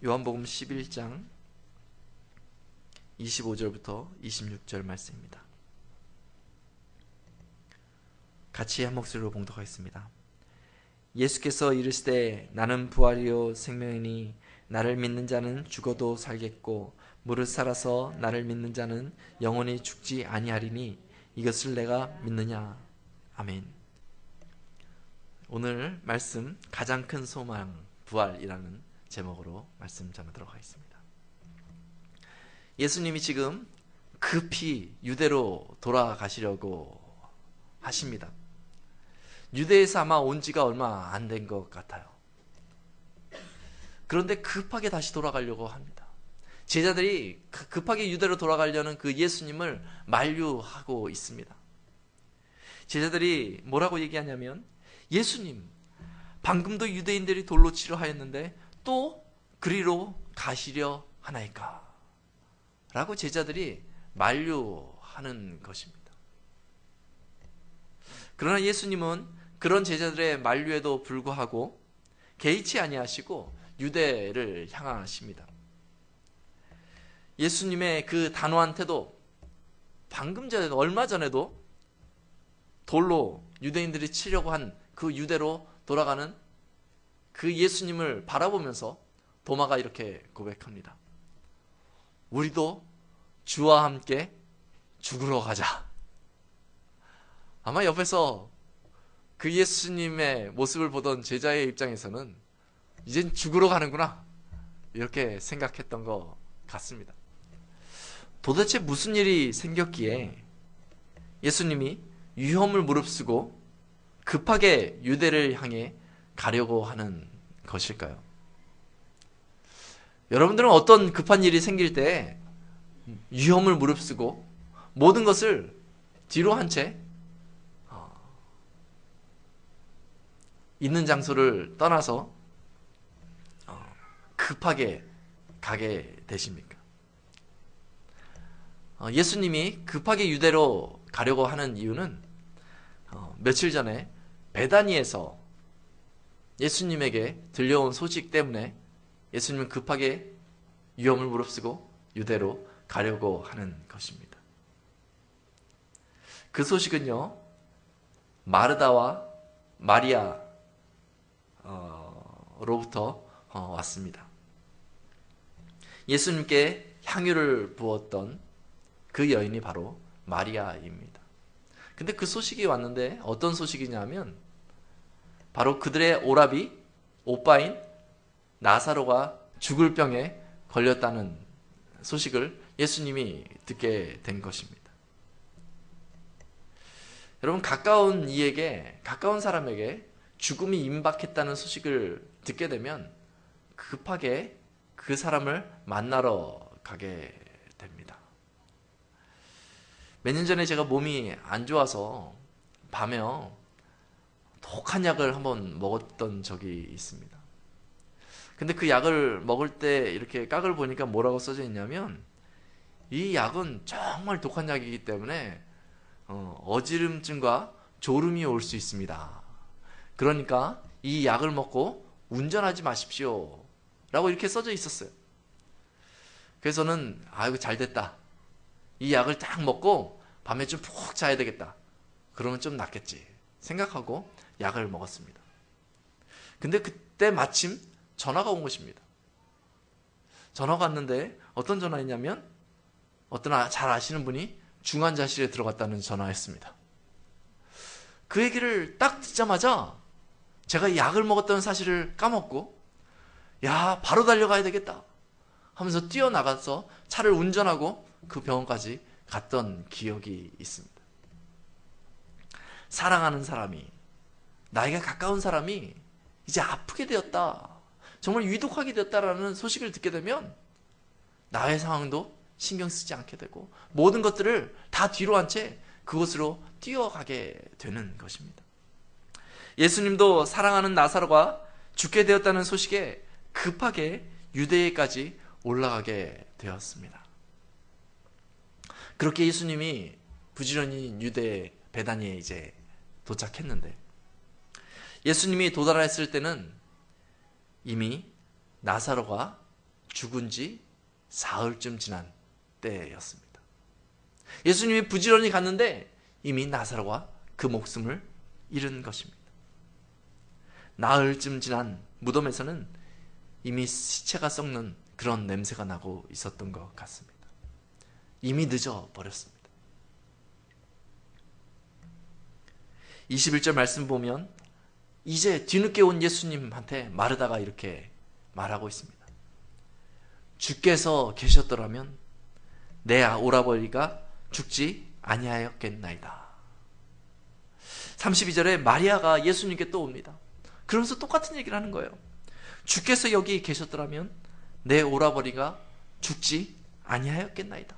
요한복음 11장 25절부터 26절 말씀입니다. 같이 한 목소리로 봉독하겠습니다. 예수께서 이르시되 나는 부활이요 생명이니 나를 믿는 자는 죽어도 살겠고 무릇 살아서 나를 믿는 자는 영원히 죽지 아니하리니 이것을 내가 믿느냐. 아멘. 오늘 말씀 가장 큰 소망 부활이라는 제목으로 말씀 전하도록 하겠습니다. 예수님이 지금 급히 유대로 돌아가시려고 하십니다. 유대에서 아마 온 지가 얼마 안 된 것 같아요. 그런데 급하게 다시 돌아가려고 합니다. 제자들이 급하게 유대로 돌아가려는 그 예수님을 만류하고 있습니다. 제자들이 뭐라고 얘기하냐면, 예수님, 방금도 유대인들이 돌로 치려 하였는데 또 그리로 가시려 하나이까? 라고 제자들이 만류하는 것입니다. 그러나 예수님은 그런 제자들의 만류에도 불구하고 개의치 아니하시고 유대를 향하십니다. 예수님의 그 단호한 태도, 방금 전에도, 얼마 전에도 돌로 유대인들이 치려고 한 그 유대로 돌아가는 그 예수님을 바라보면서 도마가 이렇게 고백합니다. 우리도 주와 함께 죽으러 가자. 아마 옆에서 그 예수님의 모습을 보던 제자의 입장에서는 이젠 죽으러 가는구나, 이렇게 생각했던 것 같습니다. 도대체 무슨 일이 생겼기에 예수님이 위험을 무릅쓰고 급하게 유대를 향해 가려고 하는 것일까요? 여러분들은 어떤 급한 일이 생길 때 위험을 무릅쓰고 모든 것을 뒤로 한 채 있는 장소를 떠나서 급하게 가게 되십니까? 예수님이 급하게 유대로 가려고 하는 이유는 며칠 전에 베다니에서 예수님에게 들려온 소식 때문에 예수님은 급하게 위험을 무릅쓰고 유대로 가려고 하는 것입니다. 그 소식은요, 마르다와 마리아 로부터 왔습니다. 예수님께 향유를 부었던 그 여인이 바로 마리아입니다. 근데 그 소식이 왔는데 어떤 소식이냐면, 바로 그들의 오라비, 오빠인 나사로가 죽을 병에 걸렸다는 소식을 예수님이 듣게 된 것입니다. 여러분, 가까운 이에게, 가까운 사람에게 죽음이 임박했다는 소식을 듣게 되면 급하게 그 사람을 만나러 가게 됩니다. 몇 년 전에 제가 몸이 안 좋아서 밤에 독한 약을 한번 먹었던 적이 있습니다. 근데 그 약을 먹을 때 이렇게 깍을 보니까 뭐라고 써져 있냐면, 이 약은 정말 독한 약이기 때문에 어지럼증과 졸음이 올 수 있습니다. 그러니까 이 약을 먹고 운전하지 마십시오, 라고 이렇게 써져 있었어요. 그래서 저는 아이고 잘됐다, 이 약을 딱 먹고 밤에 좀 푹 자야 되겠다, 그러면 좀 낫겠지 생각하고 약을 먹었습니다. 근데 그때 마침 전화가 온 것입니다. 전화가 왔는데 어떤 전화였냐면, 어떤 잘 아시는 분이 중환자실에 들어갔다는 전화였습니다. 그 얘기를 딱 듣자마자 제가 약을 먹었다는 사실을 까먹고, 야, 바로 달려가야 되겠다 하면서 뛰어나가서 차를 운전하고 그 병원까지 갔던 기억이 있습니다. 사랑하는 사람이, 나에게 가까운 사람이 이제 아프게 되었다, 정말 위독하게 되었다라는 소식을 듣게 되면 나의 상황도 신경 쓰지 않게 되고 모든 것들을 다 뒤로 한 채 그곳으로 뛰어가게 되는 것입니다. 예수님도 사랑하는 나사로가 죽게 되었다는 소식에 급하게 유대에까지 올라가게 되었습니다. 그렇게 예수님이 부지런히 유대 베다니에 이제 도착했는데, 예수님이 도달했을 때는 이미 나사로가 죽은 지 사흘쯤 지난 때였습니다. 예수님이 부지런히 갔는데 이미 나사로가 그 목숨을 잃은 것입니다. 나흘쯤 지난 무덤에서는 이미 시체가 썩는 그런 냄새가 나고 있었던 것 같습니다. 이미 늦어버렸습니다. 21절 말씀 보면 이제 뒤늦게 온 예수님한테 마르다가 이렇게 말하고 있습니다. 주께서 계셨더라면 내 오라버니가 죽지 아니하였겠나이다. 32절에 마리아가 예수님께 또 옵니다. 그러면서 똑같은 얘기를 하는 거예요. 주께서 여기 계셨더라면 내 오라버니가 죽지 아니하였겠나이다.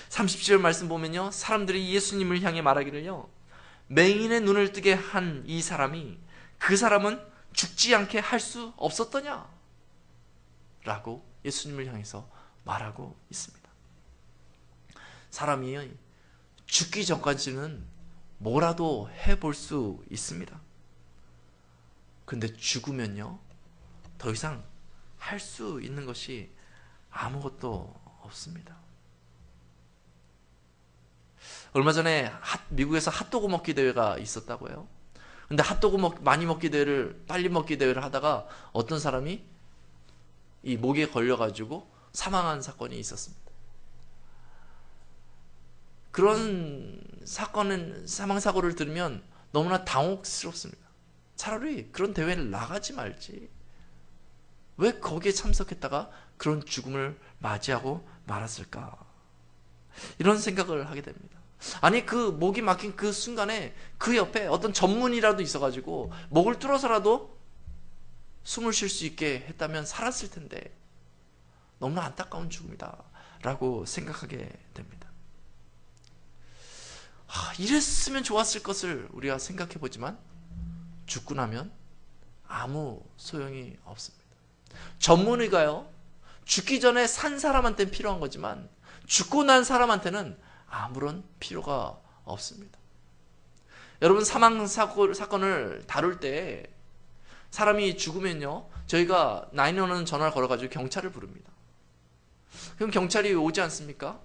37절 말씀 보면요, 사람들이 예수님을 향해 말하기를요, 맹인의 눈을 뜨게 한 이 사람이 그 사람은 죽지 않게 할 수 없었더냐? 라고 예수님을 향해서 말하고 있습니다. 사람이 죽기 전까지는 뭐라도 해볼 수 있습니다. 그런데 죽으면요, 더 이상 할 수 있는 것이 아무것도 없습니다. 얼마 전에 미국에서 핫도그 먹기 대회가 있었다고 해요. 근데 핫도그 많이 먹기 대회를, 빨리 먹기 대회를 하다가 어떤 사람이 이 목에 걸려가지고 사망한 사건이 있었습니다. 그런 사망사고를 들으면 너무나 당혹스럽습니다. 차라리 그런 대회를 나가지 말지. 왜 거기에 참석했다가 그런 죽음을 맞이하고 말았을까? 이런 생각을 하게 됩니다. 아니, 그 목이 막힌 그 순간에 그 옆에 어떤 전문이라도 있어가지고 목을 뚫어서라도 숨을 쉴 수 있게 했다면 살았을 텐데 너무나 안타까운 죽음이다 라고 생각하게 됩니다. 이랬으면 좋았을 것을 우리가 생각해 보지만 죽고 나면 아무 소용이 없습니다. 전문의가요, 죽기 전에 산 사람한테는 필요한 거지만 죽고 난 사람한테는 아무런 필요가 없습니다. 여러분, 사건을 다룰 때 사람이 죽으면요, 저희가 911 전화를 걸어가지고 경찰을 부릅니다. 그럼 경찰이 오지 않습니까?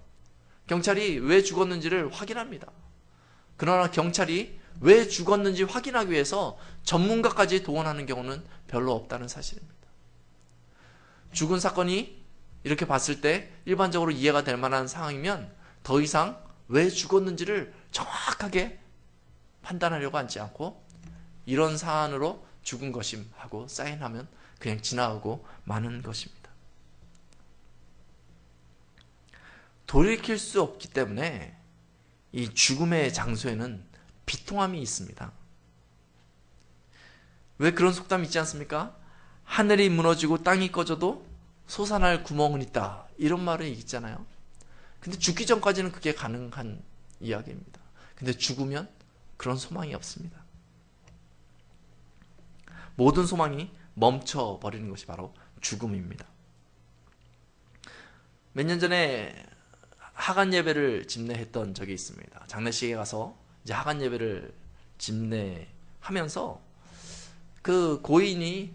경찰이 왜 죽었는지를 확인합니다. 그러나 경찰이 왜 죽었는지 확인하기 위해서 전문가까지 동원하는 경우는 별로 없다는 사실입니다. 죽은 사건이 이렇게 봤을 때 일반적으로 이해가 될 만한 상황이면 더 이상 왜 죽었는지를 정확하게 판단하려고 하지 않고 이런 사안으로 죽은 것임 하고 사인하면 그냥 지나가고 마는 것입니다. 돌이킬 수 없기 때문에 이 죽음의 장소에는 비통함이 있습니다. 왜 그런 속담이 있지 않습니까? 하늘이 무너지고 땅이 꺼져도 솟아날 구멍은 있다, 이런 말이 있잖아요. 근데 죽기 전까지는 그게 가능한 이야기입니다. 근데 죽으면 그런 소망이 없습니다. 모든 소망이 멈춰버리는 것이 바로 죽음입니다. 몇 년 전에 하간 예배를 집례했던 적이 있습니다. 장례식에 가서 이제 하간 예배를 집례하면서 그 고인이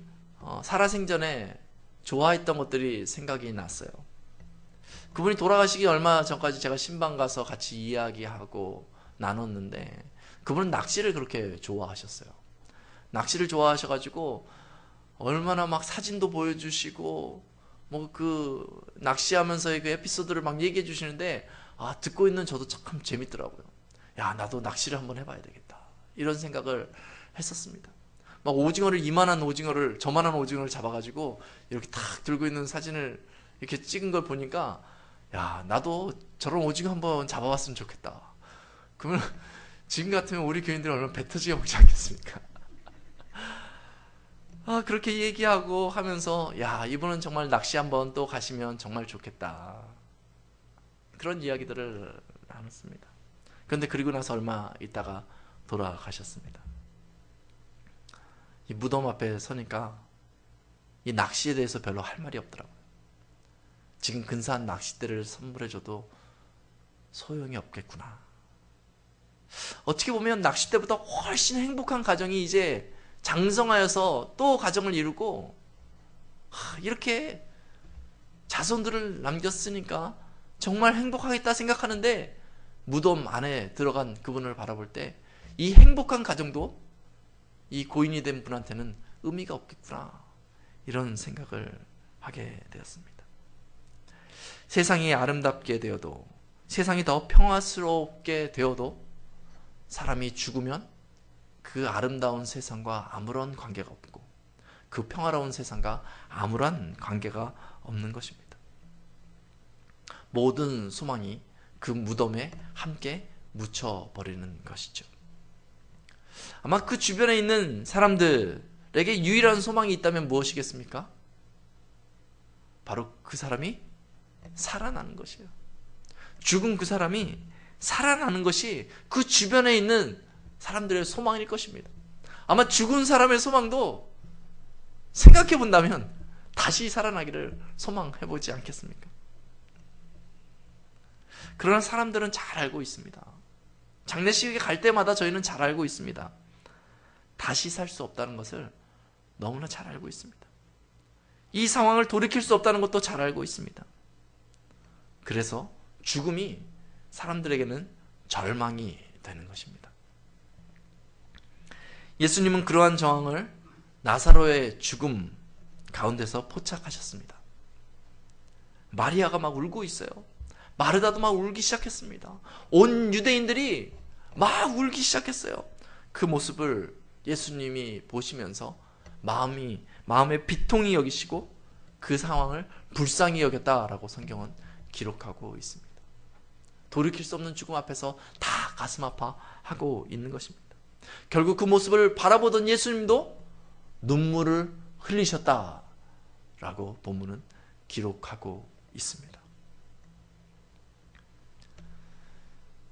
살아생전에 좋아했던 것들이 생각이 났어요. 그분이 돌아가시기 얼마 전까지 제가 신방 가서 같이 이야기하고 나눴는데 그분은 낚시를 그렇게 좋아하셨어요. 낚시를 좋아하셔가지고 얼마나 막 사진도 보여주시고 뭐 그 낚시하면서의 그 에피소드를 막 얘기해 주시는데 듣고 있는 저도 참 재밌더라고요. 야, 나도 낚시를 한번 해봐야 되겠다, 이런 생각을 했었습니다. 막 오징어를, 이만한 오징어를, 저만한 오징어를 잡아가지고 이렇게 탁 들고 있는 사진을 이렇게 찍은 걸 보니까 야, 나도 저런 오징어 한번 잡아봤으면 좋겠다. 그러면 지금 같으면 우리 교인들은 얼마나 배 터지게 먹지 않겠습니까? 그렇게 얘기하고 하면서 야, 이분은 정말 낚시 한번 또 가시면 정말 좋겠다, 그런 이야기들을 나눴습니다. 그런데 그리고 나서 얼마 있다가 돌아가셨습니다. 이 무덤 앞에 서니까 이 낚시에 대해서 별로 할 말이 없더라고요. 지금 근사한 낚싯대를 선물해줘도 소용이 없겠구나. 어떻게 보면 낚싯대보다 훨씬 행복한 가정이 이제 장성하여서 또 가정을 이루고 이렇게 자손들을 남겼으니까 정말 행복하겠다 생각하는데 무덤 안에 들어간 그분을 바라볼 때 이 행복한 가정도 이 고인이 된 분한테는 의미가 없겠구나, 이런 생각을 하게 되었습니다. 세상이 아름답게 되어도, 세상이 더 평화스럽게 되어도 사람이 죽으면 그 아름다운 세상과 아무런 관계가 없고 그 평화로운 세상과 아무런 관계가 없는 것입니다. 모든 소망이 그 무덤에 함께 묻혀버리는 것이죠. 아마 그 주변에 있는 사람들에게 유일한 소망이 있다면 무엇이겠습니까? 바로 그 사람이 살아나는 것이에요. 죽은 그 사람이 살아나는 것이 그 주변에 있는 사람들의 소망일 것입니다. 아마 죽은 사람의 소망도 생각해 본다면 다시 살아나기를 소망해 보지 않겠습니까? 그러나 사람들은 잘 알고 있습니다. 장례식에 갈 때마다 저희는 잘 알고 있습니다. 다시 살 수 없다는 것을 너무나 잘 알고 있습니다. 이 상황을 돌이킬 수 없다는 것도 잘 알고 있습니다. 그래서 죽음이 사람들에게는 절망이 되는 것입니다. 예수님은 그러한 정황을 나사로의 죽음 가운데서 포착하셨습니다. 마리아가 막 울고 있어요. 마르다도 막 울기 시작했습니다. 온 유대인들이 막 울기 시작했어요. 그 모습을 예수님이 보시면서 마음의 비통이 여기시고 그 상황을 불쌍히 여겼다라고 성경은 기록하고 있습니다. 돌이킬 수 없는 죽음 앞에서 다 가슴 아파하고 있는 것입니다. 결국 그 모습을 바라보던 예수님도 눈물을 흘리셨다라고 본문은 기록하고 있습니다.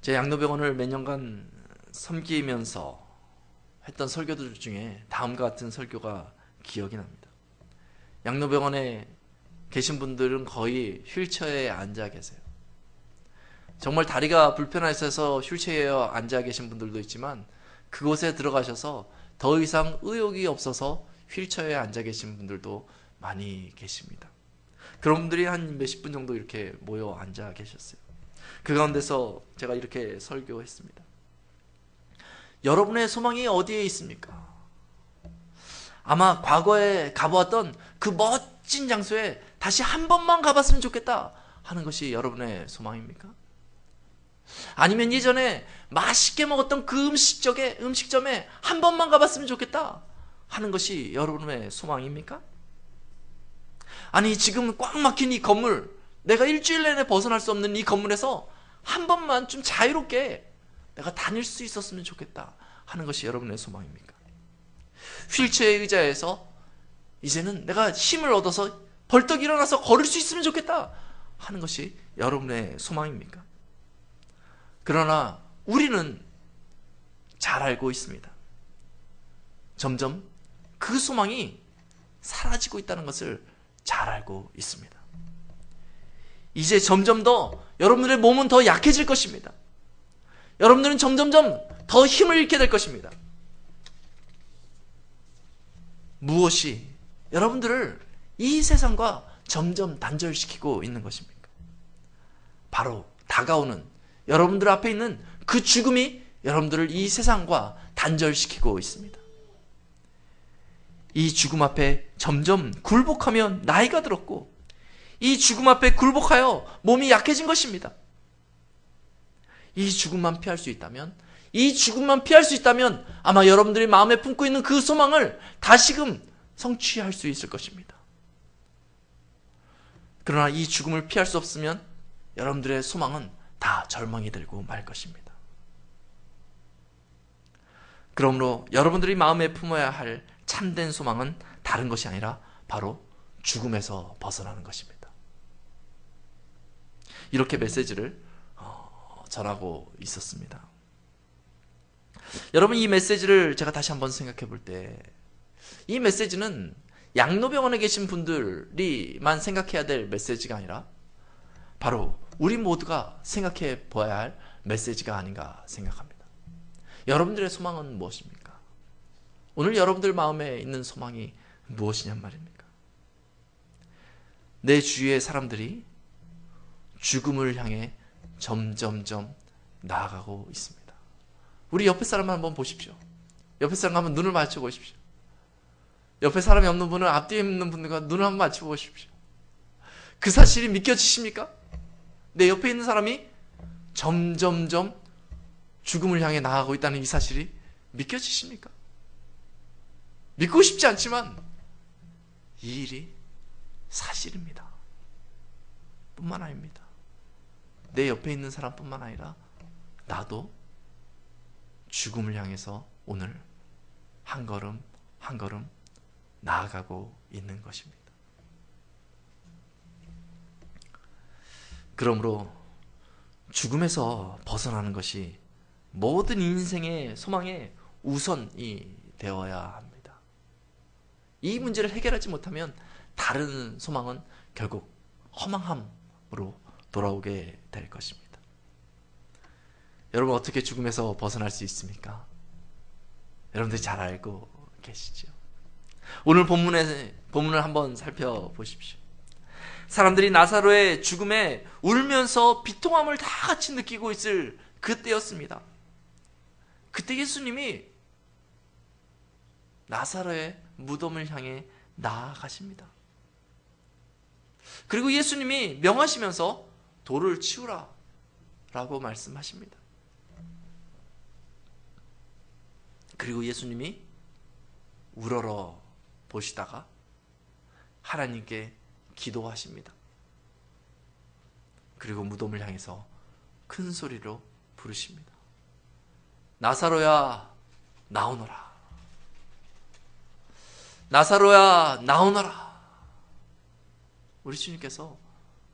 제 양로병원을 몇 년간 섬기면서 했던 설교들 중에 다음과 같은 설교가 기억이 납니다. 양로병원에 계신 분들은 거의 휠체어에 앉아 계세요. 정말 다리가 불편하셔서 휠체어에 앉아 계신 분들도 있지만 그곳에 들어가셔서 더 이상 의욕이 없어서 휠체어에 앉아 계신 분들도 많이 계십니다. 그런 분들이 한 몇십 분 정도 이렇게 모여 앉아 계셨어요. 그 가운데서 제가 이렇게 설교했습니다. 여러분의 소망이 어디에 있습니까? 아마 과거에 가보았던 그 멋진 장소에 다시 한 번만 가봤으면 좋겠다 하는 것이 여러분의 소망입니까? 아니면 예전에 맛있게 먹었던 그 음식점에 한 번만 가봤으면 좋겠다 하는 것이 여러분의 소망입니까? 아니 지금 꽉 막힌 이 건물, 내가 일주일 내내 벗어날 수 없는 이 건물에서 한 번만 좀 자유롭게 내가 다닐 수 있었으면 좋겠다 하는 것이 여러분의 소망입니까? 휠체어 의자에서 이제는 내가 힘을 얻어서 벌떡 일어나서 걸을 수 있으면 좋겠다 하는 것이 여러분의 소망입니까? 그러나 우리는 잘 알고 있습니다. 점점 그 소망이 사라지고 있다는 것을 잘 알고 있습니다. 이제 점점 더 여러분들의 몸은 더 약해질 것입니다. 여러분들은 점점점 더 힘을 잃게 될 것입니다. 무엇이 여러분들을 이 세상과 점점 단절시키고 있는 것입니까? 바로 다가오는 여러분들 앞에 있는 그 죽음이 여러분들을 이 세상과 단절시키고 있습니다. 이 죽음 앞에 점점 굴복하면 나이가 들었고 이 죽음 앞에 굴복하여 몸이 약해진 것입니다. 이 죽음만 피할 수 있다면, 이 죽음만 피할 수 있다면 아마 여러분들이 마음에 품고 있는 그 소망을 다시금 성취할 수 있을 것입니다. 그러나 이 죽음을 피할 수 없으면 여러분들의 소망은 다 절망이 들고 말 것입니다. 그러므로 여러분들이 마음에 품어야 할 참된 소망은 다른 것이 아니라 바로 죽음에서 벗어나는 것입니다. 이렇게 메시지를 전하고 있었습니다. 여러분, 이 메시지를 제가 다시 한번 생각해 볼 때 이 메시지는 양로병원에 계신 분들이만 생각해야 될 메시지가 아니라 바로 우리 모두가 생각해 보아야 할 메시지가 아닌가 생각합니다. 여러분들의 소망은 무엇입니까? 오늘 여러분들 마음에 있는 소망이 무엇이냔 말입니까? 내 주위의 사람들이 죽음을 향해 점점점 나아가고 있습니다. 우리 옆에 사람 한번 보십시오. 옆에 사람 한번 눈을 맞춰 보십시오. 옆에 사람이 없는 분은 앞뒤에 있는 분들과 눈을 한번 맞춰 보십시오. 그 사실이 믿겨지십니까? 내 옆에 있는 사람이 점점점 죽음을 향해 나아가고 있다는 이 사실이 믿겨지십니까? 믿고 싶지 않지만 이 일이 사실입니다. 뿐만 아닙니다. 내 옆에 있는 사람뿐만 아니라 나도 죽음을 향해서 오늘 한 걸음 한 걸음 나아가고 있는 것입니다. 그러므로 죽음에서 벗어나는 것이 모든 인생의 소망의 우선이 되어야 합니다. 이 문제를 해결하지 못하면 다른 소망은 결국 허망함으로 돌아오게 될 것입니다. 여러분, 어떻게 죽음에서 벗어날 수 있습니까? 여러분들이 잘 알고 계시죠? 오늘 본문을 한번 살펴보십시오. 사람들이 나사로의 죽음에 울면서 비통함을 다 같이 느끼고 있을 그때였습니다. 그때 예수님이 나사로의 무덤을 향해 나아가십니다. 그리고 예수님이 명하시면서 돌을 치우라 라고 말씀하십니다. 그리고 예수님이 우러러 보시다가 하나님께 기도하십니다. 그리고 무덤을 향해서 큰 소리로 부르십니다. 나사로야, 나오너라. 나사로야, 나오너라. 우리 주님께서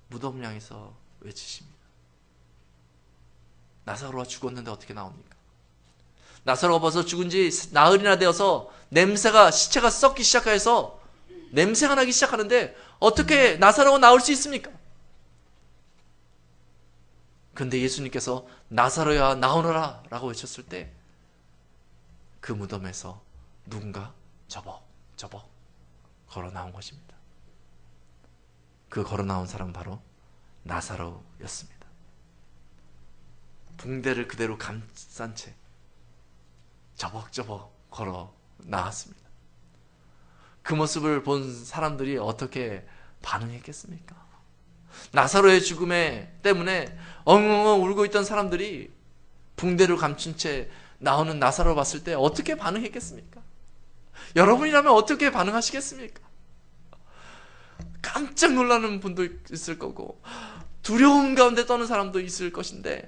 무덤을 향해서 외치십니다. 나사로가 죽었는데 어떻게 나옵니까? 나사로가 벌써 죽은 지 나흘이나 되어서 시체가 썩기 시작해서 냄새가 나기 시작하는데 어떻게 나사로가 나올 수 있습니까? 그런데 예수님께서 나사로야 나오너라 라고 외쳤을 때 그 무덤에서 누군가 저벅 걸어 나온 것입니다. 그 걸어 나온 사람은 바로 나사로였습니다. 붕대를 그대로 감싼 채 저벅저벅 걸어 나왔습니다. 그 모습을 본 사람들이 어떻게 반응했겠습니까? 나사로의 죽음에 때문에 엉엉엉 울고 있던 사람들이 붕대를 감춘 채 나오는 나사로를 봤을 때 어떻게 반응했겠습니까? 여러분이라면 어떻게 반응하시겠습니까? 깜짝 놀라는 분도 있을 거고 두려움 가운데 떠는 사람도 있을 것인데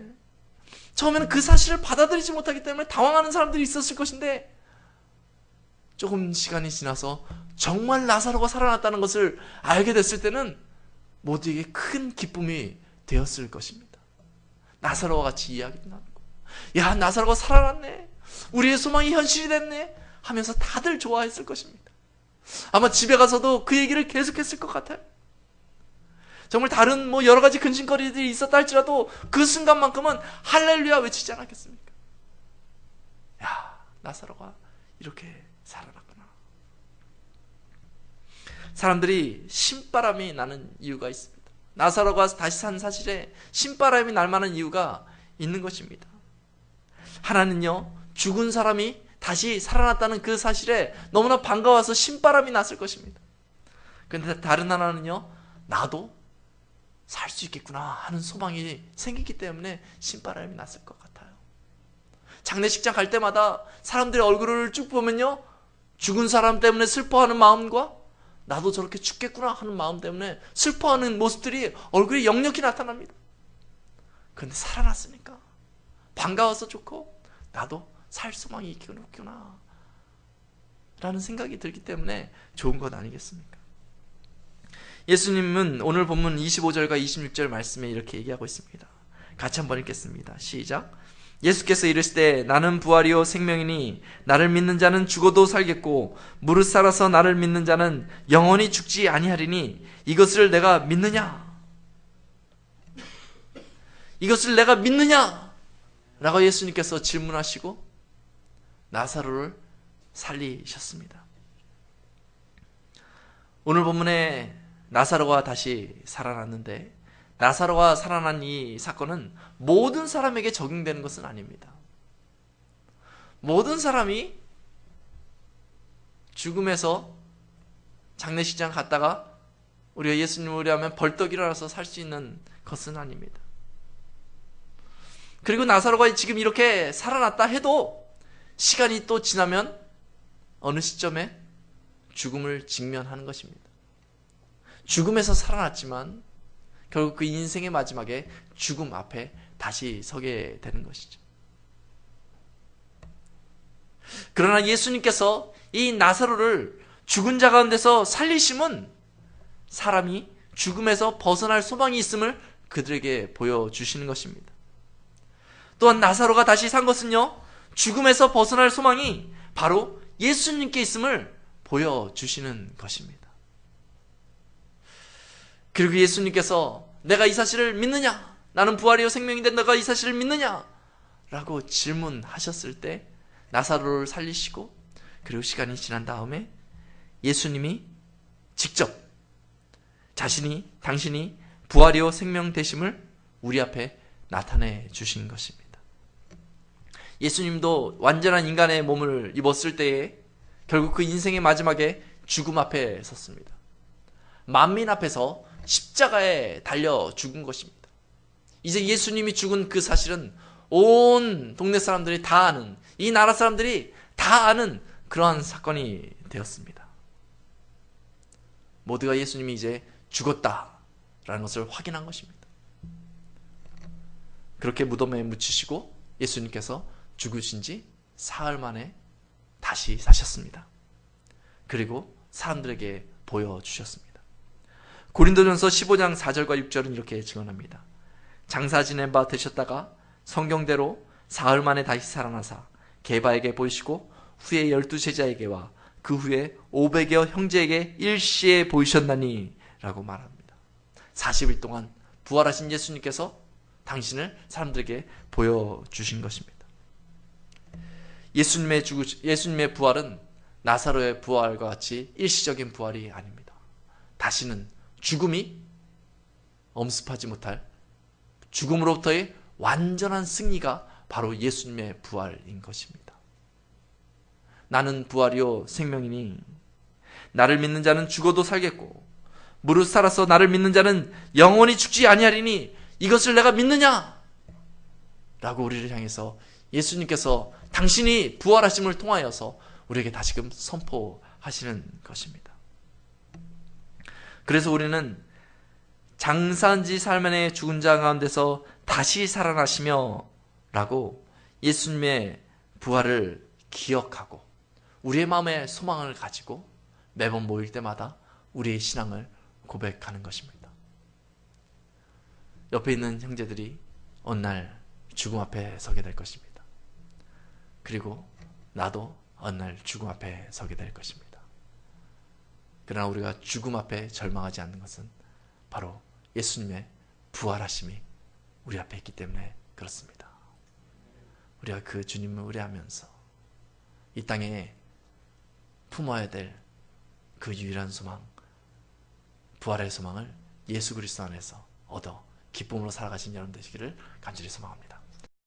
처음에는 그 사실을 받아들이지 못하기 때문에 당황하는 사람들이 있었을 것인데 조금 시간이 지나서 정말 나사로가 살아났다는 것을 알게 됐을 때는 모두에게 큰 기쁨이 되었을 것입니다. 나사로와 같이 이야기도 나누고 야, 나사로가 살아났네, 우리의 소망이 현실이 됐네 하면서 다들 좋아했을 것입니다. 아마 집에 가서도 그 얘기를 계속했을 것 같아요. 정말 다른 여러 가지 근심거리들이 있었다 할지라도 그 순간만큼은 할렐루야 외치지 않았겠습니까? 야, 나사로가 이렇게 살아났구나. 사람들이 신바람이 나는 이유가 있습니다. 나사로가 다시 산 사실에 신바람이 날 만한 이유가 있는 것입니다. 하나는요, 죽은 사람이 다시 살아났다는 그 사실에 너무나 반가워서 신바람이 났을 것입니다. 그런데 다른 하나는요, 나도 살 수 있겠구나 하는 소망이 생기기 때문에 신바람이 났을 것 같아요. 장례식장 갈 때마다 사람들의 얼굴을 쭉 보면요, 죽은 사람 때문에 슬퍼하는 마음과 나도 저렇게 죽겠구나 하는 마음 때문에 슬퍼하는 모습들이 얼굴에 역력히 나타납니다. 그런데 살아났으니까 반가워서 좋고 나도 살 소망이 있구나 라는 생각이 들기 때문에 좋은 것 아니겠습니까? 예수님은 오늘 본문 25절과 26절 말씀에 이렇게 얘기하고 있습니다. 같이 한번 읽겠습니다. 시작. 예수께서 이르시되 나는 부활이요 생명이니 나를 믿는 자는 죽어도 살겠고 무릇 살아서 나를 믿는 자는 영원히 죽지 아니하리니 이것을 내가 믿느냐? 이것을 내가 믿느냐? 라고 예수님께서 질문하시고 나사로를 살리셨습니다. 오늘 본문에 나사로가 다시 살아났는데, 나사로가 살아난 이 사건은 모든 사람에게 적용되는 것은 아닙니다. 모든 사람이 죽음에서 장례식장 갔다가 우리가 예수님을 의뢰하면 벌떡 일어나서 살 수 있는 것은 아닙니다. 그리고 나사로가 지금 이렇게 살아났다 해도 시간이 또 지나면 어느 시점에 죽음을 직면하는 것입니다. 죽음에서 살아났지만 결국 그 인생의 마지막에 죽음 앞에 다시 서게 되는 것이죠. 그러나 예수님께서 이 나사로를 죽은 자 가운데서 살리심은 사람이 죽음에서 벗어날 소망이 있음을 그들에게 보여주시는 것입니다. 또한 나사로가 다시 산 것은요, 죽음에서 벗어날 소망이 바로 예수님께 있음을 보여주시는 것입니다. 그리고 예수님께서 내가 이 사실을 믿느냐? 나는 부활이요 생명인데 너가 이 사실을 믿느냐? 라고 질문하셨을 때 나사로를 살리시고, 그리고 시간이 지난 다음에 예수님이 직접 당신이 부활이요 생명 되심을 우리 앞에 나타내 주신 것입니다. 예수님도 완전한 인간의 몸을 입었을 때에 결국 그 인생의 마지막에 죽음 앞에 섰습니다. 만민 앞에서 십자가에 달려 죽은 것입니다. 이제 예수님이 죽은 그 사실은 온 동네 사람들이 다 아는, 이 나라 사람들이 다 아는 그러한 사건이 되었습니다. 모두가 예수님이 이제 죽었다라는 것을 확인한 것입니다. 그렇게 무덤에 묻히시고 예수님께서 죽으신 지 사흘 만에 다시 사셨습니다. 그리고 사람들에게 보여주셨습니다. 고린도전서 15장 4절과 6절은 이렇게 증언합니다. 장사 지낸 바 되셨다가 성경대로 사흘 만에 다시 살아나사 게바에게 보이시고 후에 12제자에게와 그 후에 500여 형제에게 일시에 보이셨나니 라고 말합니다. 40일 동안 부활하신 예수님께서 당신을 사람들에게 보여주신 것입니다. 예수님의 부활은 나사로의 부활과 같이 일시적인 부활이 아닙니다. 다시는 죽음이 엄습하지 못할 죽음으로부터의 완전한 승리가 바로 예수님의 부활인 것입니다. 나는 부활이요 생명이니 나를 믿는 자는 죽어도 살겠고 무릇 살아서 나를 믿는 자는 영원히 죽지 아니하리니 이것을 내가 믿느냐? 라고 우리를 향해서 예수님께서 당신이 부활하심을 통하여서 우리에게 다시금 선포하시는 것입니다. 그래서 우리는 장사한 지 사흘 만에 죽은 자 가운데서 다시 살아나시며 라고 예수님의 부활을 기억하고 우리의 마음에 소망을 가지고 매번 모일 때마다 우리의 신앙을 고백하는 것입니다. 옆에 있는 형제들이 어느 날 죽음 앞에 서게 될 것입니다. 그리고 나도 어느 날 죽음 앞에 서게 될 것입니다. 그러나 우리가 죽음 앞에 절망하지 않는 것은 바로 예수님의 부활하심이 우리 앞에 있기 때문에 그렇습니다. 우리가 그 주님을 의뢰하면서 이 땅에 품어야 될 그 유일한 소망, 부활의 소망을 예수 그리스도 안에서 얻어 기쁨으로 살아가신 여러분 되시기를 간절히 소망합니다.